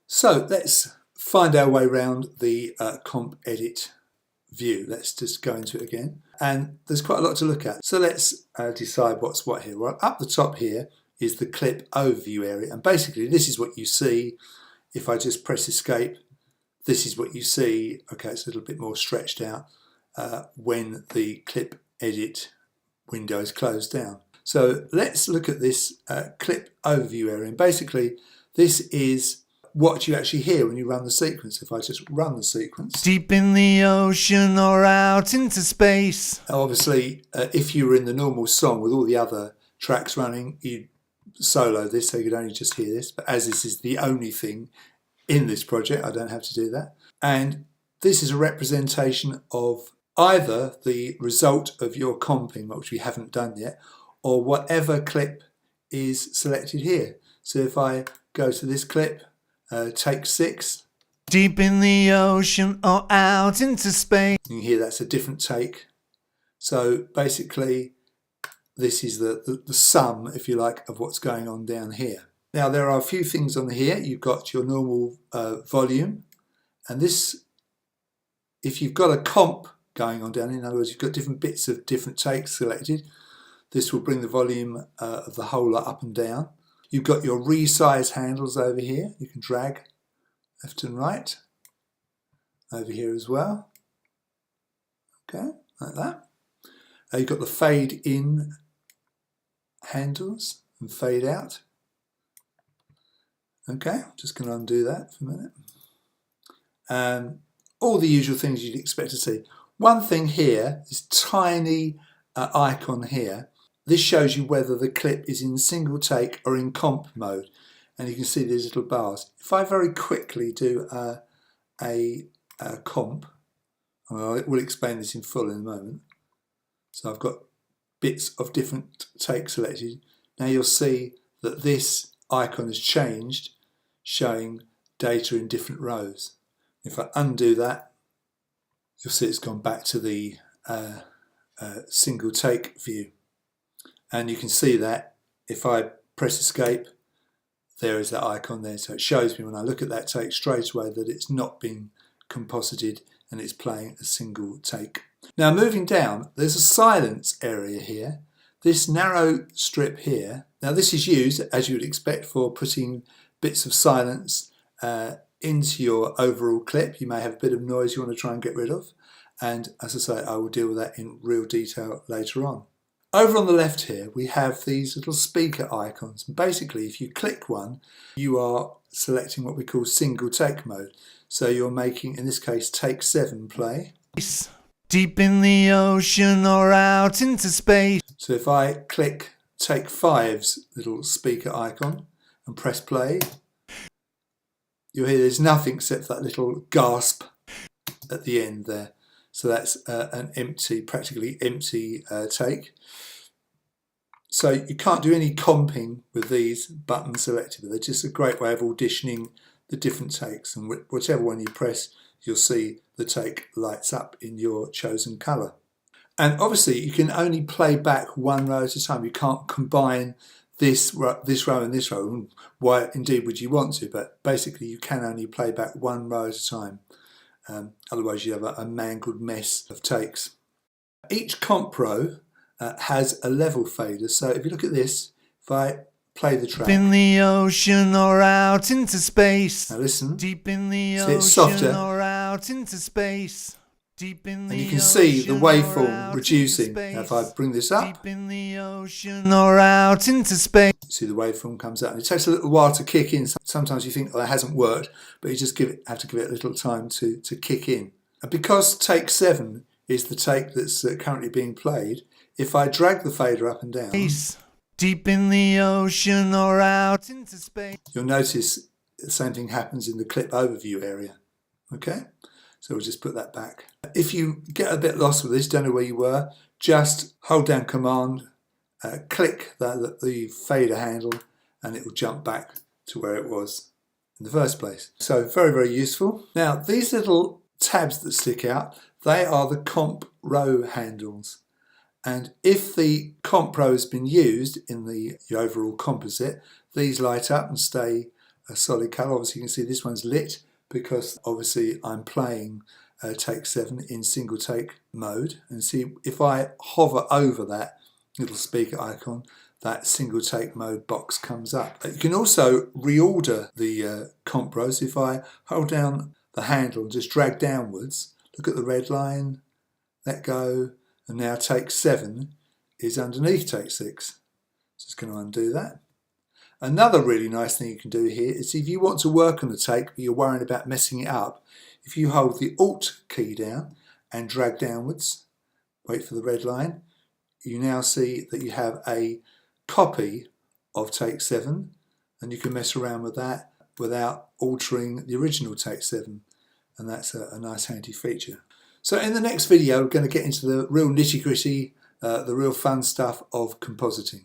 So let's find our way around the comp edit view. Let's just go into it again. And there's quite a lot to look at. So let's decide what's what here. Well, up the top here is the clip overview area. And basically this is what you see. If I just press escape, this is what you see. Okay, it's a little bit more stretched out when the clip edit window is closed down. So let's look at this clip overview area. And basically this is what you actually hear when you run the sequence. If I just run the sequence. Deep in the ocean or out into space. Obviously, if you were in the normal song with all the other tracks running, you'd solo this, so you could only just hear this. But as this is the only thing in this project, I don't have to do that. And this is a representation of either the result of your comping, which we haven't done yet, or whatever clip is selected here. So if I go to this clip, take 6. Deep in the ocean or out into space. You can hear that's a different take. So basically, this is the sum, if you like, of what's going on down here. Now there are a few things on here. You've got your normal volume, and this, if you've got a comp going on down, in other words, you've got different bits of different takes selected, this will bring the volume of the whole lot up and down. You've got your resize handles over here. You can drag left and right over here as well. Okay, like that. You've got the fade in handles and fade out. Okay, I'm just going to undo that for a minute. All the usual things you'd expect to see. One thing here, this tiny icon here, this shows you whether the clip is in single take or in comp mode. And you can see these little bars. If I very quickly do a comp, and we'll explain this in full in a moment. So I've got bits of different takes selected. Now you'll see that this icon has changed, showing data in different rows. If I undo that, you'll see it's gone back to the single take view. And you can see that if I press escape, there is that icon there. So it shows me when I look at that take straight away that it's not been composited and it's playing a single take. Now moving down, there's a silence area here. This narrow strip here, now this is used, as you would expect, for putting bits of silence into your overall clip. You may have a bit of noise you want to try and get rid of. And as I say, I will deal with that in real detail later on. Over on the left here, we have these little speaker icons. And basically, if you click one, you are selecting what we call single take mode. So you're making, in this case, take 7 play. Deep in the ocean or out into space. So if I click take 5's little speaker icon and press play, you'll hear there's nothing except that little gasp at the end there. So that's an empty, practically empty take. So you can't do any comping with these buttons selected, but they're just a great way of auditioning the different takes. And whichever one you press, you'll see the take lights up in your chosen colour. And obviously you can only play back one row at a time. You can't combine this row and this row. Why indeed would you want to? But basically you can only play back one row at a time. Otherwise you have a mangled mess of takes. Each comp row has a level fader. So if you look at this, if I play the track. Deep in the ocean or out into space. Now listen. Deep in the it's ocean softer. or out into space. Deep in the And you can see the ocean waveform or out reducing. into space. Now if I bring this up, Deep in the ocean or out into space. see the waveform comes out. And it takes a little while to kick in. Sometimes you think, oh, that hasn't worked, but you just have to give it a little time to kick in. And because take 7 is the take that's currently being played, if I drag the fader up and down, Deep in the ocean or out into space. You'll notice the same thing happens in the clip overview area. Okay, so we'll just put that back. If you get a bit lost with this, don't know where you were, just hold down Command, click the fader handle, and it will jump back to where it was in the first place. So very, very useful. Now these little tabs that stick out, they are the comp row handles. And if the comp row has been used in the overall composite, these light up and stay a solid colour. Obviously you can see this one's lit because obviously I'm playing take 7 in single take mode. And see, if I hover over that little speaker icon, that single take mode box comes up. You can also reorder the comp rows. If I hold down the handle and just drag downwards, look at the red line, let go, and now take 7 is underneath take 6. Just going to undo that. Another really nice thing you can do here is if you want to work on the take but you're worried about messing it up, if you hold the Alt key down and drag downwards, wait for the red line, you now see that you have a copy of take 7, and you can mess around with that without altering the original take 7, and that's a nice handy feature. So in the next video we're going to get into the real nitty-gritty, the real fun stuff of compositing.